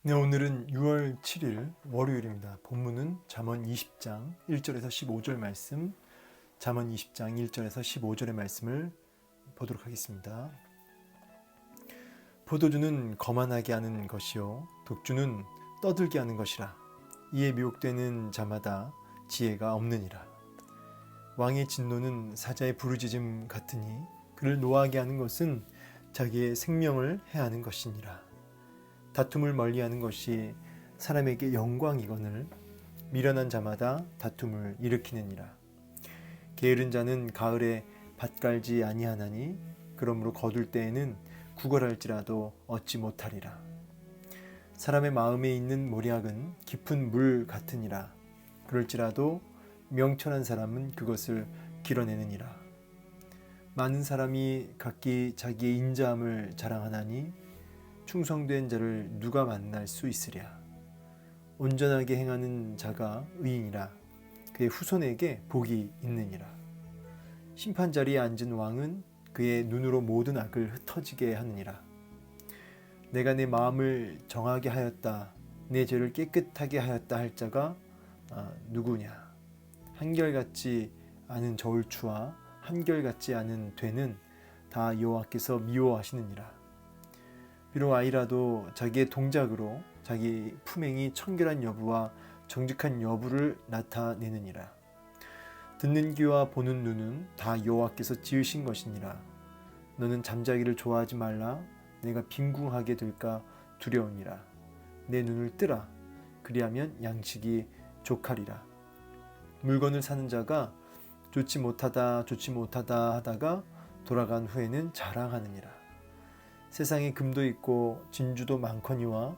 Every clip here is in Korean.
네, 오늘은 6월 7일 월요일입니다. 본문은 잠언 20장 1절에서 15절 말씀, 잠언 20장 1절에서 15절의 말씀을 보도록 하겠습니다. 포도주는 거만하게 하는 것이요 독주는 떠들게 하는 것이라. 이에 미혹되는 자마다 지혜가 없느니라. 왕의 진노는 사자의 부르짖음 같으니 그를 노하게 하는 것은 자기의 생명을 해하는 것이니라. 다툼을 멀리하는 것이 사람에게 영광이거늘 미련한 자마다 다툼을 일으키느니라. 게으른 자는 가을에 밭 갈지 아니하나니 그러므로 거둘 때에는 구걸할지라도 얻지 못하리라. 사람의 마음에 있는 모략은 깊은 물 같으니라. 그럴지라도 명철한 사람은 그것을 길어내느니라. 많은 사람이 각기 자기의 인자함을 자랑하나니 충성된 자를 누가 만날 수 있으랴. 온전하게 행하는 자가 의인이라. 그의 후손에게 복이 있느니라. 심판 자리에 앉은 왕은 그의 눈으로 모든 악을 흩어지게 하느니라. 내가 내 마음을 정하게 하였다, 내 죄를 깨끗하게 하였다 할 자가 누구냐. 한결같지 않은 저울추와 한결같지 않은 되는 다 여호와께서 미워하시느니라. 비록 아이라도 자기의 동작으로 자기 품행이 청결한 여부와 정직한 여부를 나타내느니라. 듣는 귀와 보는 눈은 다 여호와께서 지으신 것이니라. 너는 잠자기를 좋아하지 말라. 내가 빈궁하게 될까 두려우니라. 내 눈을 뜨라. 그리하면 양식이 족하리라. 물건을 사는 자가 좋지 못하다 하다가 돌아간 후에는 자랑하느니라. 세상에 금도 있고 진주도 많거니와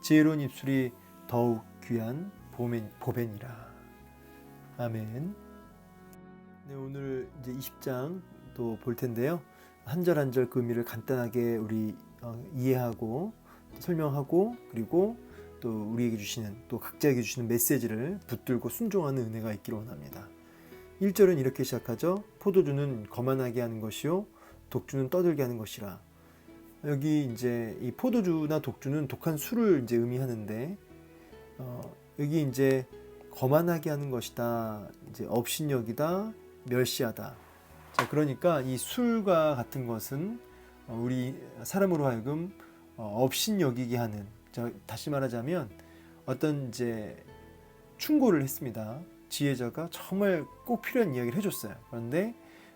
지혜로운 입술이 더욱 귀한 보배니라. 아멘. 네, 오늘 이제 20장 또 볼 텐데요. 한 절 한 절 그 의미를 간단하게 우리 이해하고 설명하고, 그리고 또 우리에게 주시는, 또 각자에게 주시는 메시지를 붙들고 순종하는 은혜가 있기를 원합니다. 1절은 이렇게 시작하죠. 포도주는 거만하게 하는 것이요 독주는 떠들게 하는 것이라. 여기 이제 이 포도주나 독주는 독한 술을 이제 의미하는데, 여기 이제 거만하게 하는 것이다, 이제 업신여기다, 멸시하다. 자, 그러니까 이 술과 같은 것은 우리 사람으로 하여금 업신여기게 하는, 자, 다시 말하자면 어떤 이제 충고를 했습니다. 지혜자가 정말 꼭 필요한 이야기를 해줬어요. 그런데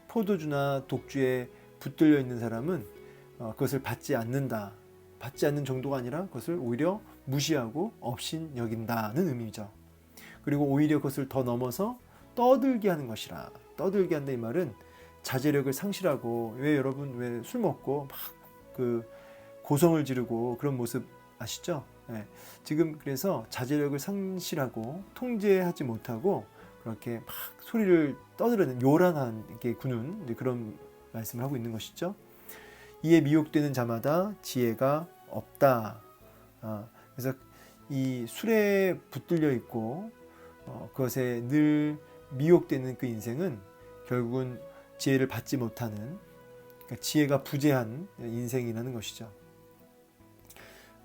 포도주나 독주에 붙들려 있는 사람은 그것을 받지 않는다. 받지 않는 정도가 아니라 그것을 오히려 무시하고 업신 여긴다는 의미죠. 그리고 오히려 그것을 더 넘어서 떠들게 하는 것이라. 떠들게 한다 이 말은 자제력을 상실하고, 왜 여러분 왜 술 먹고 막 그 고성을 지르고 그런 모습 아시죠? 네. 지금 그래서 자제력을 상실하고 통제하지 못하고 그렇게 막 소리를 떠들어내는 요란하게 구는 그런 말씀을 하고 있는 것이죠. 이에 미혹되는 자마다 지혜가 없다. 그래서 이 술에 붙들려 있고 그것에 늘 미혹되는 그 인생은 결국은 지혜를 받지 못하는, 그러니까 지혜가 부재한 인생이라는 것이죠.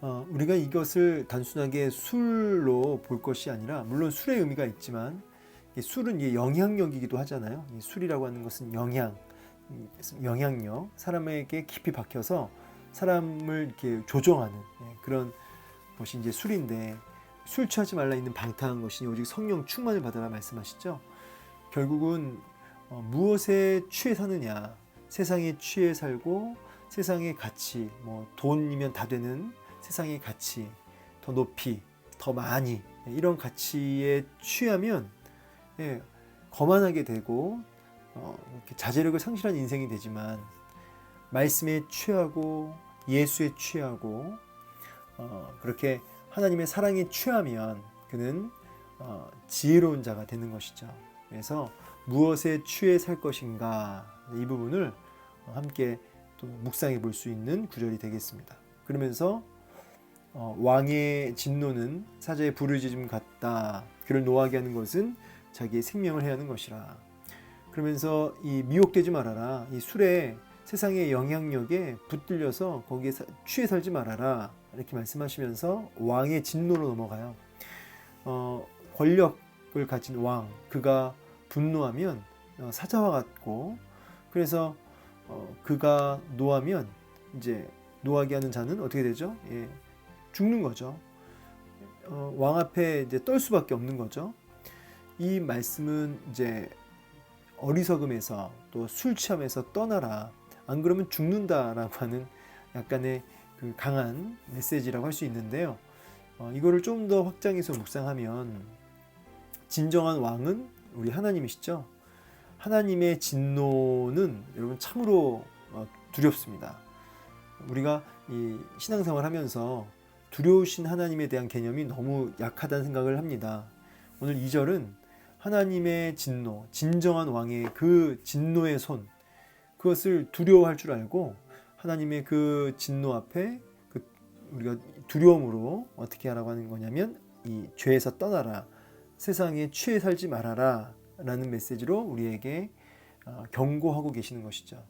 우리가 이것을 단순하게 술로 볼 것이 아니라, 물론 술의 의미가 있지만 술은 영향력이기도 하잖아요. 술이라고 하는 것은 영향력, 사람에게 깊이 박혀서 사람을 이렇게 조종하는 그런 것이 이제 술인데, 술 취하지 말라 있는 방탕한 것이니 오직 성령 충만을 받아라 말씀하시죠. 결국은 무엇에 취해 사느냐, 세상에 취해 살고 세상의 가치, 뭐 돈이면 다 되는 세상의 가치, 더 높이, 더 많이, 이런 가치에 취하면 거만하게 되고 자제력을 상실한 인생이 되지만, 말씀에 취하고 예수에 취하고 그렇게 하나님의 사랑에 취하면 그는 지혜로운 자가 되는 것이죠. 그래서 무엇에 취해 살 것인가, 이 부분을 함께 또 묵상해 볼 수 있는 구절이 되겠습니다. 그러면서 왕의 진노는 사자의 부르짖음 같다. 그를 노하게 하는 것은 자기의 생명을 해야 하는 것이라. 그러면서 이 미혹되지 말아라. 이 술에, 세상의 영향력에 붙들려서 거기에 취해 살지 말아라. 이렇게 말씀하시면서 왕의 진노로 넘어가요. 권력을 가진 왕, 그가 분노하면 사자와 같고, 그래서 그가 노하면 이제 노하게 하는 자는 어떻게 되죠? 예, 죽는 거죠. 왕 앞에 이제 떨 수밖에 없는 거죠. 이 말씀은 이제 어리석음에서 또 술 취함에서 떠나라, 안 그러면 죽는다라고 하는 약간의 그 강한 메시지라고 할 수 있는데요. 이거를 좀 더 확장해서 묵상하면 진정한 왕은 우리 하나님이시죠. 하나님의 진노는 여러분 참으로 두렵습니다. 우리가 이 신앙생활 하면서 두려우신 하나님에 대한 개념이 너무 약하다는 생각을 합니다. 오늘 2절은 하나님의 진노, 진정한 왕의 그 진노의 손, 그것을 두려워할 줄 알고 하나님의 그 진노 앞에 우리가 두려움으로 어떻게 하라고 하는 거냐면 이 죄에서 떠나라, 세상에 취해 살지 말아라 라는 메시지로 우리에게 경고하고 계시는 것이죠.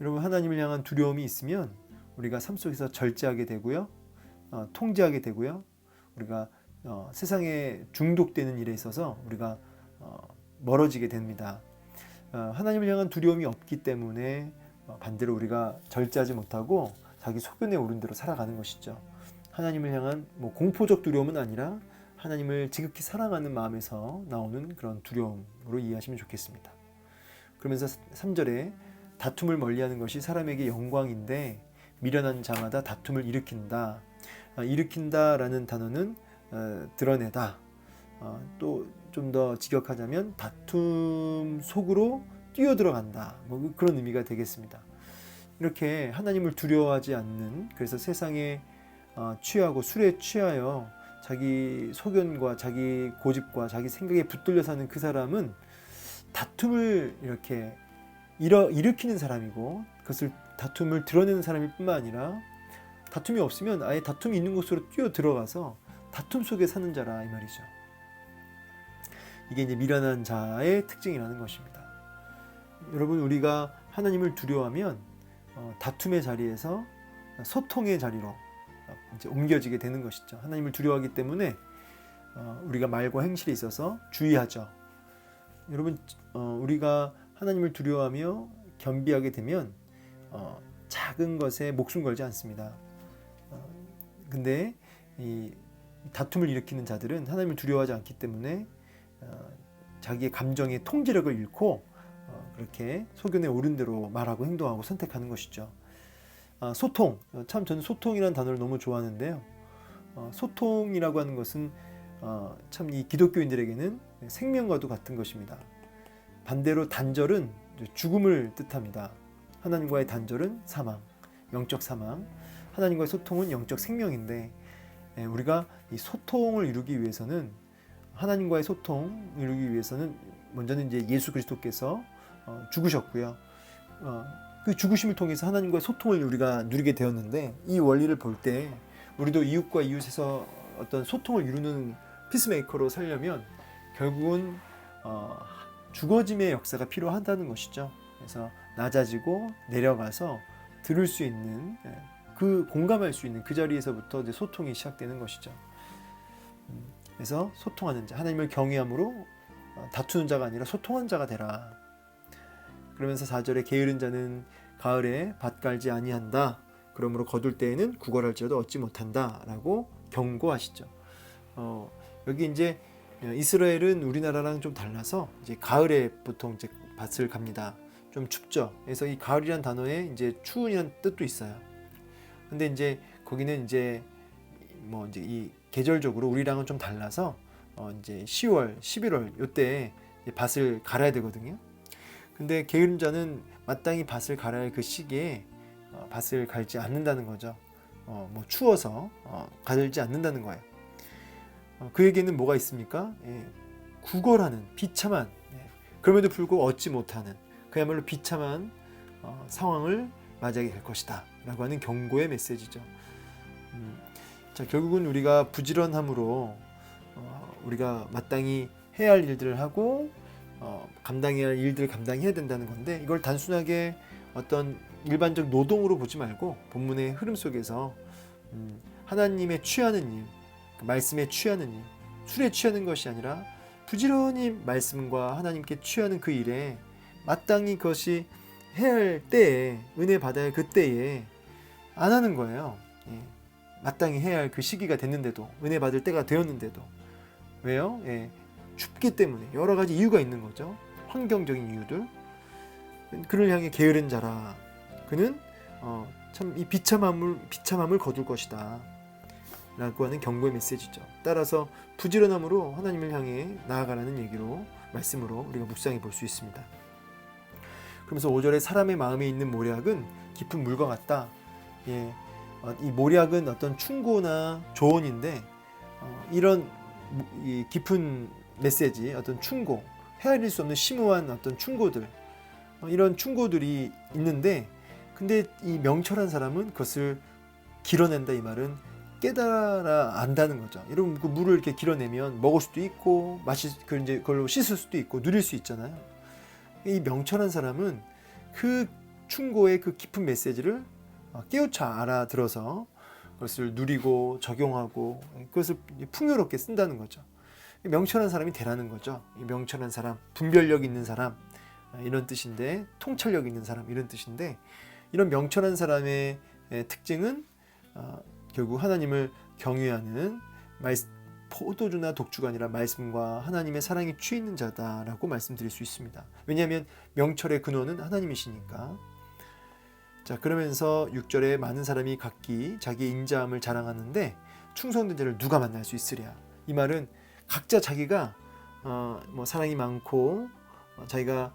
여러분, 하나님을 향한 두려움이 있으면 우리가 삶 속에서 절제하게 되고요, 통제하게 되고요, 우리가 세상에 중독되는 일에 있어서 우리가 멀어지게 됩니다. 하나님을 향한 두려움이 없기 때문에 반대로 우리가 절제하지 못하고 자기 소견에 오른 대로 살아가는 것이죠. 하나님을 향한 공포적 두려움은 아니라 하나님을 지극히 사랑하는 마음에서 나오는 그런 두려움으로 이해하시면 좋겠습니다. 그러면서 3절에 다툼을 멀리하는 것이 사람에게 영광인데 미련한 자마다 다툼을 일으킨다. 일으킨다라는 단어는 드러내다. 또 좀 더 직역하자면 다툼 속으로 뛰어들어간다. 그런 의미가 되겠습니다. 이렇게 하나님을 두려워하지 않는, 그래서 세상에 취하고 술에 취하여 자기 소견과 자기 고집과 자기 생각에 붙들려 사는 그 사람은 다툼을 이렇게 일으키는 사람이고, 그것을 다툼을 드러내는 사람일 뿐만 아니라 다툼이 없으면 아예 다툼이 있는 곳으로 뛰어 들어가서 다툼 속에 사는 자라 이 말이죠. 이게 이제 미련한 자의 특징이라는 것입니다. 여러분, 우리가 하나님을 두려워하면 다툼의 자리에서 소통의 자리로 이제 옮겨지게 되는 것이죠. 하나님을 두려워하기 때문에 우리가 말과 행실에 있어서 주의하죠. 여러분, 우리가 하나님을 두려워하며 겸비하게 되면 작은 것에 목숨 걸지 않습니다. 근데 이 다툼을 일으키는 자들은 하나님을 두려워하지 않기 때문에 자기의 감정의 통제력을 잃고 그렇게 소견에 오른 대로 말하고 행동하고 선택하는 것이죠. 소통, 참 저는 소통이라는 단어를 너무 좋아하는데요. 소통이라고 하는 것은 참 이 기독교인들에게는 생명과도 같은 것입니다. 반대로 단절은 죽음을 뜻합니다. 하나님과의 단절은 사망, 영적 사망. 하나님과의 소통은 영적 생명인데, 우리가 이 소통을 이루기 위해서는, 하나님과의 소통을 이루기 위해서는 먼저는 이제 예수 그리스도께서 죽으셨고요. 그 죽으심을 통해서 하나님과의 소통을 우리가 누리게 되었는데, 이 원리를 볼 때 우리도 이웃과 이웃에서 어떤 소통을 이루는 피스메이커로 살려면 결국은 죽어짐의 역사가 필요하다는 것이죠. 그래서 낮아지고 내려가서 들을 수 있는, 그 공감할 수 있는 그 자리에서부터 이제 소통이 시작되는 것이죠. 그래서 소통하는 자, 하나님을 경외함으로 다투는 자가 아니라 소통하는 자가 되라. 그러면서 4절에 게으른 자는 가을에 밭 갈지 아니한다. 그러므로 거둘 때에는 구걸할지라도 얻지 못한다. 라고 경고하시죠. 여기 이제 이스라엘은 우리나라랑 좀 달라서 이제 가을에 보통 이제 밭을 갑니다. 좀 춥죠. 그래서 이 가을이란 단어에 이제 추운이라는 뜻도 있어요. 근데 이제 거기는 이제 이제 이 계절적으로 우리랑은 좀 달라서 이제 10월, 11월 요때 밭을 갈아야 되거든요. 근데 게으른 자는 마땅히 밭을 갈아야 할 그 시기에 밭을 갈지 않는다는 거죠. 추워서 갈지 않는다는 거예요. 그에게는 뭐가 있습니까? 구걸하는 비참한, 그럼에도 불구하고 얻지 못하는 그야말로 비참한 상황을 맞이하게 될 것이다 라고 하는 경고의 메시지죠. 자, 결국은 우리가 부지런함으로 우리가 마땅히 해야 할 일들을 하고 감당해야 할 일들을 감당해야 된다는 건데, 이걸 단순하게 어떤 일반적 노동으로 보지 말고 본문의 흐름 속에서 하나님의 취하는 일, 그 말씀에 취하는 일, 술에 취하는 것이 아니라 부지런히 말씀과 하나님께 취하는 그 일에 마땅히 그것이 해야 할 때에, 은혜 받아야 할 그때에 안 하는 거예요. 예. 마땅히 해야 할 그 시기가 됐는데도, 은혜 받을 때가 되었는데도. 왜요? 예. 춥기 때문에. 여러 가지 이유가 있는 거죠. 환경적인 이유들. 그를 향해 게으른 자라. 그는 참 이 비참함을 거둘 것이다 라고 하는 경고의 메시지죠. 따라서 부지런함으로 하나님을 향해 나아가라는 얘기로, 말씀으로 우리가 묵상해 볼 수 있습니다. 그러면서 5절에 사람의 마음에 있는 모략은 깊은 물과 같다. 예, 이 모략은 어떤 충고나 조언인데, 이런 이 깊은 메시지, 어떤 충고, 헤아릴 수 없는 심오한 어떤 충고들, 이런 충고들이 있는데, 근데 이 명철한 사람은 그것을 길어낸다. 이 말은 깨달아 안다는 거죠. 여러분, 그 물을 이렇게 길어내면 먹을 수도 있고, 이제 그걸로 씻을 수도 있고, 누릴 수 있잖아요. 이 명철한 사람은 그 충고의 그 깊은 메시지를 깨우쳐 알아들어서 그것을 누리고 적용하고 그것을 풍요롭게 쓴다는 거죠. 명철한 사람이 되라는 거죠. 이 명철한 사람, 분별력 있는 사람, 이런 뜻인데, 통찰력 있는 사람, 이런 뜻인데, 이런 명철한 사람의 특징은 결국 하나님을 경외하는, 포도주나 독주가 아니라 말씀과 하나님의 사랑이 취해 있는 자다라고 말씀드릴 수 있습니다. 왜냐하면 명철의 근원은 하나님이시니까. 자, 그러면서 6절에 많은 사람이 각기 자기의 인자함을 자랑하는데 충성된 자를 누가 만날 수 있으랴. 이 말은 각자 자기가 사랑이 많고 자기가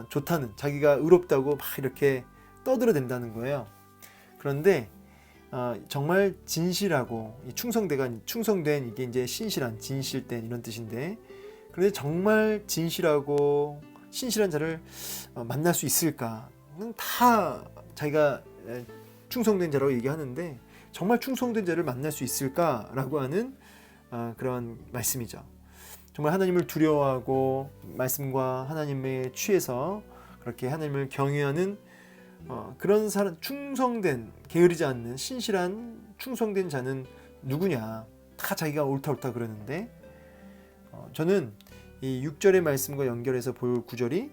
좋다는, 자기가 의롭다고 막 이렇게 떠들어댄다는 거예요. 그런데 정말 진실하고 충성된, 이게 이제 신실한, 진실된 이런 뜻인데, 그런데 정말 진실하고 신실한 자를 만날 수 있을까? 다 자기가 충성된 자라고 얘기하는데 정말 충성된 자를 만날 수 있을까라고 하는 그런 말씀이죠. 정말 하나님을 두려워하고 말씀과 하나님에 취해서 그렇게 하나님을 경외하는 그런 사람, 충성된, 게으르지 않는 신실한 충성된 자는 누구냐? 다 자기가 옳다 그러는데, 저는 이 6절의 말씀과 연결해서 볼 구절이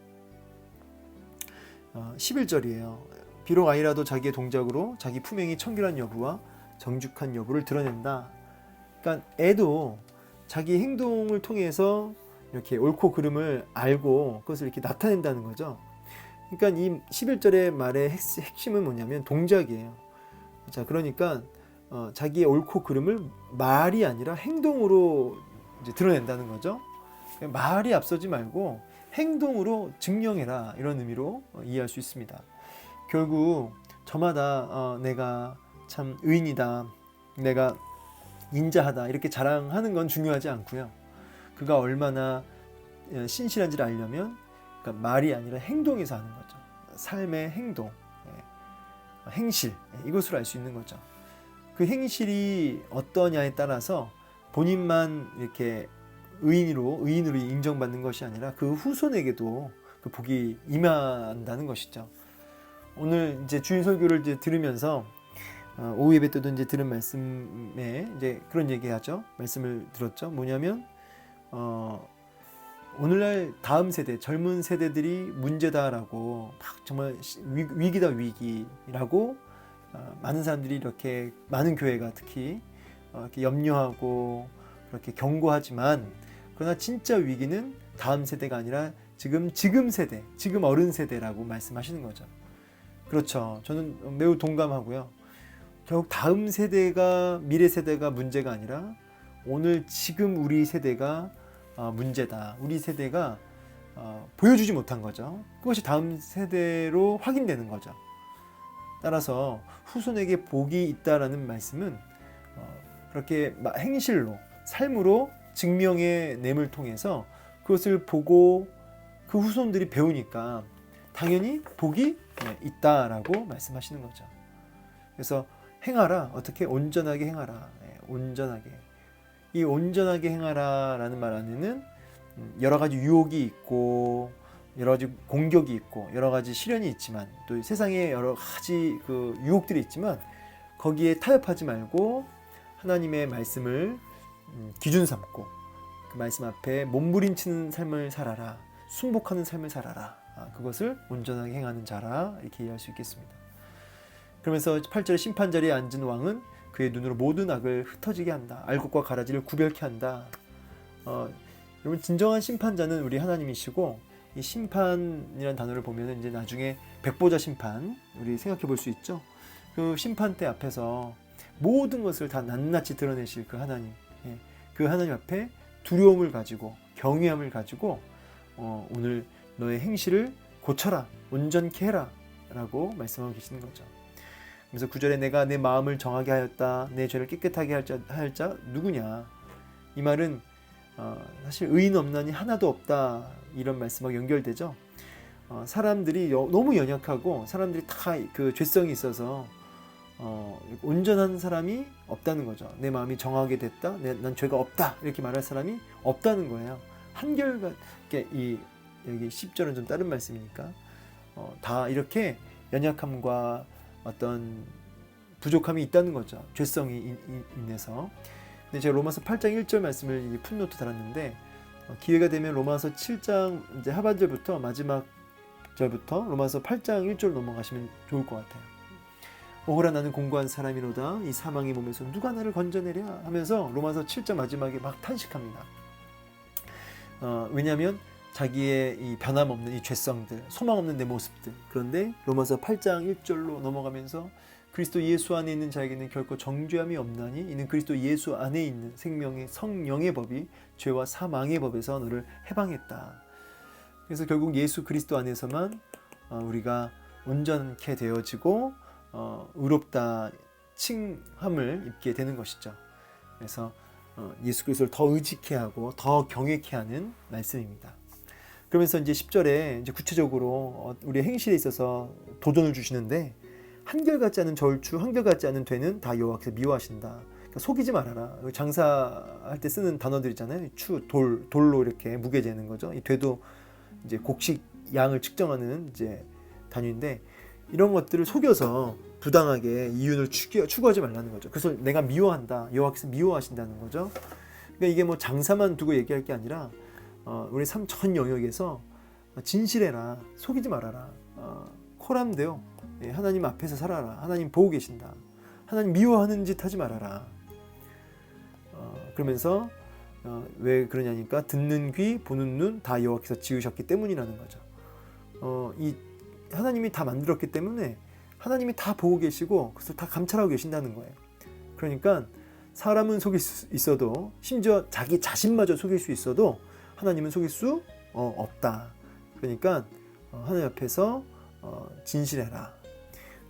11절이에요. 비록 아이라도 자기의 동작으로 자기 품행이 청결한 여부와 정직한 여부를 드러낸다. 그러니까 애도 자기 행동을 통해서 이렇게 옳고 그름을 알고 그것을 이렇게 나타낸다는 거죠. 그러니까 이 11절의 말의 핵심은 뭐냐면 동작이에요. 자, 그러니까 자기의 옳고 그름을 말이 아니라 행동으로 이제 드러낸다는 거죠. 말이 앞서지 말고 행동으로 증명해라, 이런 의미로 이해할 수 있습니다. 결국 저마다 내가 참 의인이다, 내가 인자하다 이렇게 자랑하는 건 중요하지 않고요. 그가 얼마나 신실한지를 알려면 그러니까 말이 아니라 행동에서 하는 거죠. 삶의 행동, 행실, 이것으로 알 수 있는 거죠. 그 행실이 어떠냐에 따라서 본인만 이렇게 의인으로 인정받는 것이 아니라 그 후손에게도 그 복이 임한다는 것이죠. 오늘 이제 주일 설교를 이제 들으면서 오후 예배 때도 이제 들은 말씀에 이제 그런 얘기하죠. 말씀을 들었죠. 뭐냐면 오늘날 다음 세대, 젊은 세대들이 문제다라고 막 정말 위기다 위기라고 많은 사람들이, 이렇게 많은 교회가 특히 이렇게 염려하고 그렇게 경고하지만, 그러나 진짜 위기는 다음 세대가 아니라 지금 세대, 지금 어른 세대라고 말씀하시는 거죠. 그렇죠. 저는 매우 동감하고요. 결국 다음 세대가, 미래 세대가 문제가 아니라 오늘 지금 우리 세대가 문제다. 우리 세대가 보여주지 못한 거죠. 그것이 다음 세대로 확인되는 거죠. 따라서 후손에게 복이 있다라는 말씀은 그렇게 행실로, 삶으로 증명의 냄을 통해서 그것을 보고 그 후손들이 배우니까 당연히 복이 있다라고 말씀하시는 거죠. 그래서 행하라. 어떻게? 온전하게 행하라. 온전하게. 이 온전하게 행하라라는 말 안에는 여러 가지 유혹이 있고 여러 가지 공격이 있고 여러 가지 시련이 있지만, 또 세상에 여러 가지 그 유혹들이 있지만, 거기에 타협하지 말고 하나님의 말씀을 기준 삼고 그 말씀 앞에 몸부림치는 삶을 살아라. 순복하는 삶을 살아라. 그것을 온전하게 행하는 자라 이렇게 이해할 수 있겠습니다. 그러면서 8절에 심판 자리에 앉은 왕은 그의 눈으로 모든 악을 흩어지게 한다. 알곡과 가라지를 구별케 한다. 여러분 진정한 심판자는 우리 하나님이시고 이 심판이라는 단어를 보면 이제 나중에 백보자 심판 우리 생각해 볼 수 있죠. 그 심판대 앞에서 모든 것을 다 낱낱이 드러내실 그 하나님, 그 하나님 앞에 두려움을 가지고 경외함을 가지고 오늘 너의 행실을 고쳐라, 온전케 해라 라고 말씀하고 계시는 거죠. 그래서 9절에 내가 내 마음을 정하게 하였다. 내 죄를 깨끗하게 할 자 누구냐. 이 말은 사실 의인 없나니 하나도 없다 이런 말씀하고 연결되죠. 사람들이 너무 연약하고 사람들이 다 그 죄성이 있어서 온전한 사람이 없다는 거죠. 내 마음이 정하게 됐다. 난 죄가 없다 이렇게 말할 사람이 없다는 거예요. 한결같게 여기 10절은 좀 다른 말씀이니까 다 이렇게 연약함과 어떤 부족함이 있다는 거죠. 죄성이 인해서. 근데 제가 로마서 8장 1절 말씀을 풋노트 달았는데 기회가 되면 로마서 7장 이제 하반절부터 마지막 절부터 로마서 8장 1절 넘어가시면 좋을 것 같아요. 오호라 나는 공고한 사람이로다. 이 사망의 몸에서 누가 나를 건져내랴 하면서 로마서 7장 마지막에 막 탄식합니다. 왜냐하면 자기의 이 변함없는 이 죄성들, 소망 없는 내 모습들. 그런데 로마서 8장 1절로 넘어가면서 그리스도 예수 안에 있는 자에게는 결코 정죄함이 없나니 이는 그리스도 예수 안에 있는 생명의 성령의 법이 죄와 사망의 법에서 너를 해방했다. 그래서 결국 예수 그리스도 안에서만 우리가 온전케 되어지고 의롭다 칭함을 입게 되는 것이죠. 그래서 예수 그리스도를 더 의지케 하고 더 경외케 하는 말씀입니다. 그러면서 이제 10절에 이제 구체적으로 우리의 행실에 있어서 도전을 주시는데 한결같지 않은 절주, 한결같지 않은 되는 다 여호와께서 미워하신다. 그러니까 속이지 말아라. 장사할 때 쓰는 단어들 있잖아요. 돌로 이렇게 무게 재는 거죠. 이 되도 이제 곡식 양을 측정하는 이제 단위인데 이런 것들을 속여서 부당하게 이윤을 추구하지 말라는 거죠. 그래서 내가 미워한다. 여호와께서 미워하신다는 거죠. 그러니까 이게 뭐 장사만 두고 얘기할 게 아니라 우리 삶 전 영역에서 진실해라. 속이지 말아라. 코람데요. 하나님 앞에서 살아라. 하나님 보고 계신다. 하나님 미워하는 짓 하지 말아라. 그러면서 왜 그러냐니까 듣는 귀, 보는 눈 다 여호와께서 지으셨기 때문이라는 거죠. 이 하나님이 다 만들었기 때문에 하나님이 다 보고 계시고 그래서 다 감찰하고 계신다는 거예요. 그러니까 사람은 속일 수 있어도 심지어 자기 자신마저 속일 수 있어도 하나님은 속일 수 없다. 그러니까 하나님 앞에서 진실해라.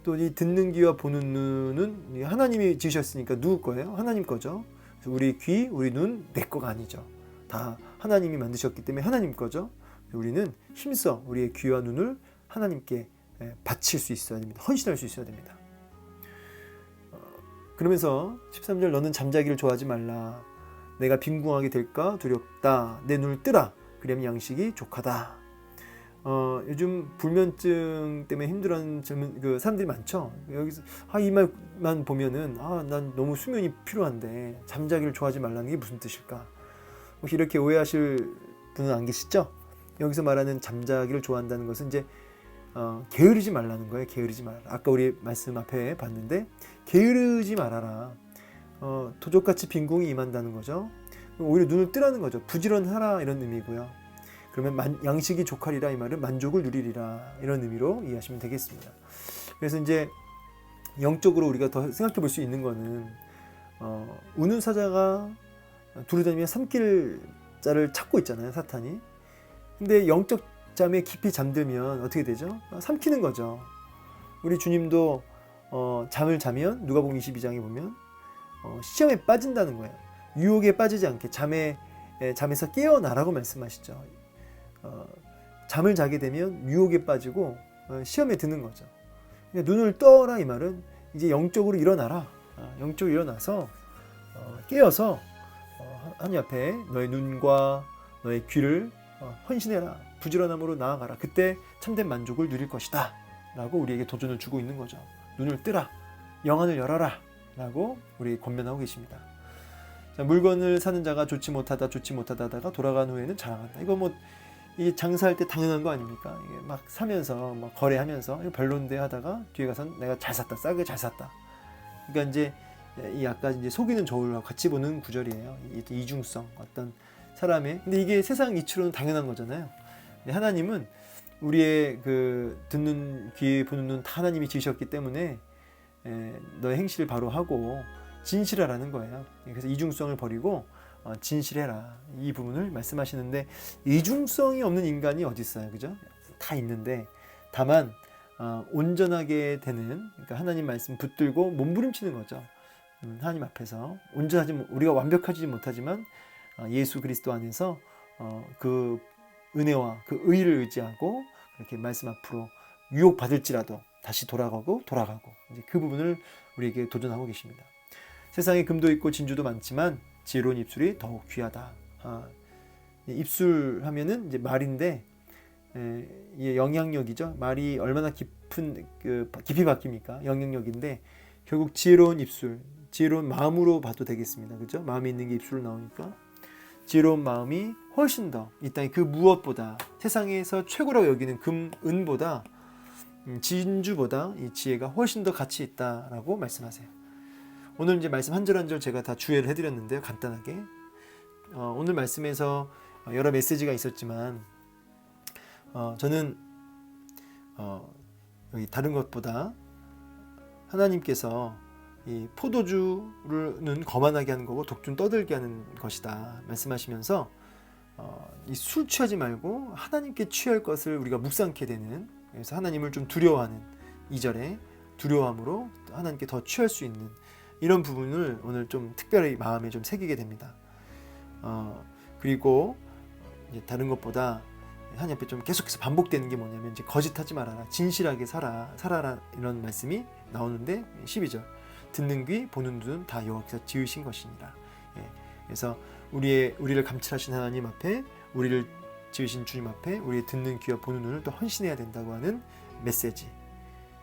또 이 듣는 귀와 보는 눈은 하나님이 지으셨으니까 누구 거예요? 하나님 거죠. 우리 귀, 우리 눈 내 거가 아니죠. 다 하나님이 만드셨기 때문에 하나님 거죠. 우리는 힘써 우리의 귀와 눈을 하나님께 바칠 수 있어야 됩니다. 헌신할 수 있어야 됩니다. 그러면서 13절 너는 잠자기를 좋아하지 말라. 내가 빈궁하게 될까 두렵다. 내 눈을 뜨라. 그러면 양식이 족하다. 요즘 불면증 때문에 힘들어하는 그 사람들이 많죠. 여기서 이 말만 보면은 난 너무 수면이 필요한데 잠자기를 좋아하지 말라는 게 무슨 뜻일까? 혹시 이렇게 오해하실 분은 안 계시죠? 여기서 말하는 잠자기를 좋아한다는 것은 이제 게으르지 말라는 거예요. 게으르지 말아라. 아까 우리 말씀 앞에 봤는데 게으르지 말아라. 도적같이 빈궁이 임한다는 거죠. 오히려 눈을 뜨라는 거죠. 부지런하라 이런 의미고요. 그러면 양식이 족하리라 이 말은 만족을 누리리라 이런 의미로 이해하시면 되겠습니다. 그래서 이제 영적으로 우리가 더 생각해 볼 수 있는 거는 우는 사자가 두루다니며 삼킬 자를 찾고 있잖아요, 사탄이. 근데 영적 잠에 깊이 잠들면 어떻게 되죠? 삼키는 거죠. 우리 주님도 잠을 자면 누가복음 22장에 보면 시험에 빠진다는 거예요. 유혹에 빠지지 않게 잠에서 깨어나라고 말씀하시죠. 잠을 자게 되면 유혹에 빠지고 시험에 드는 거죠. 그러니까 눈을 떠라 이 말은 이제 영적으로 일어나라. 영적으로 일어나서 깨어서 하나님 앞에 너의 눈과 너의 귀를 헌신해라. 부지런함으로 나아가라. 그때 참된 만족을 누릴 것이다 라고 우리에게 도전을 주고 있는 거죠. 눈을 뜨라. 영안을 열어라 라고 우리 권면하고 계십니다. 자, 물건을 사는 자가 좋지 못하다 하다가 돌아간 후에는 자랑한다. 이거 뭐 이게 장사할 때 당연한 거 아닙니까? 이게 막 사면서 막 거래하면서 이거 별론데 하다가 뒤에 가서 내가 잘 샀다, 싸게 잘 샀다. 그러니까 이제 이 아까 이제 속이는 저울과 같이 보는 구절이에요. 이 이중성, 어떤 사람의. 근데 이게 세상 이치로는 당연한 거잖아요. 하나님은 우리의 그 듣는 귀 보는 눈 다 하나님이 지으셨기 때문에 너의 행실을 바로 하고 진실하라는 거예요. 그래서 이중성을 버리고 진실해라, 이 부분을 말씀하시는데, 이중성이 없는 인간이 어디 있어요, 그죠? 다 있는데 다만 온전하게 되는, 그러니까 하나님 말씀 붙들고 몸부림치는 거죠. 하나님 앞에서 온전하지, 우리가 완벽하지 못하지만 예수 그리스도 안에서 그 은혜와 그 의를 의지하고 그렇게 말씀 앞으로 유혹 받을지라도 다시 돌아가고 이제 그 부분을 우리에게 도전하고 계십니다. 세상에 금도 있고 진주도 많지만 지혜로운 입술이 더욱 귀하다. 입술 하면은 이제 말인데, 이게 영향력이죠. 말이 얼마나 깊이 바뀝니까? 영향력인데, 결국 지혜로운 입술, 지혜로운 마음으로 봐도 되겠습니다. 그죠? 마음에 있는 게 입술로 나오니까 지혜로운 마음이 훨씬 더 이 땅의 그 무엇보다, 세상에서 최고라고 여기는 금, 은보다, 진주보다 이 지혜가 훨씬 더 가치 있다라고 말씀하세요. 오늘 이제 말씀 한 절 한 절 제가 다 주의를 해드렸는데요, 간단하게. 오늘 말씀에서 여러 메시지가 있었지만 저는 여기 다른 것보다 하나님께서 이 포도주는 거만하게 하는 거고 독주는 떠들게 하는 것이다 말씀하시면서 이 술 취하지 말고 하나님께 취할 것을 우리가 묵상케 되는, 그래서 하나님을 좀 두려워하는, 2절에 두려워함으로 하나님께 더 취할 수 있는 이런 부분을 오늘 좀 특별히 마음에 좀 새기게 됩니다. 그리고 이제 다른 것보다 하나님 앞에 좀 계속해서 반복되는 게 뭐냐면, 이제 거짓하지 말아라, 진실하게 살아라 이런 말씀이 나오는데, 12절 듣는 귀 보는 눈은 다 여호와께서 지으신 것이니라. 그래서 우리를 감찰하신 하나님 앞에, 우리를 지으신 주님 앞에 우리의 듣는 귀와 보는 눈을 또 헌신해야 된다고 하는 메시지.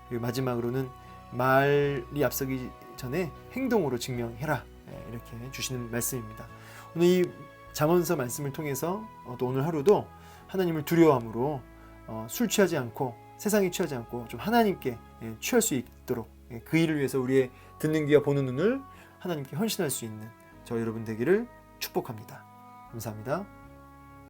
그리고 마지막으로는 말이 앞서기 전에 행동으로 증명해라, 이렇게 주시는 말씀입니다. 오늘 이 잠언서 말씀을 통해서 또 오늘 하루도 하나님을 두려워함으로 술 취하지 않고 세상에 취하지 않고 좀 하나님께 취할 수 있도록, 그 일을 위해서 우리의 듣는 귀와 보는 눈을 하나님께 헌신할 수 있는 저 여러분 되기를 축복합니다. 감사합니다.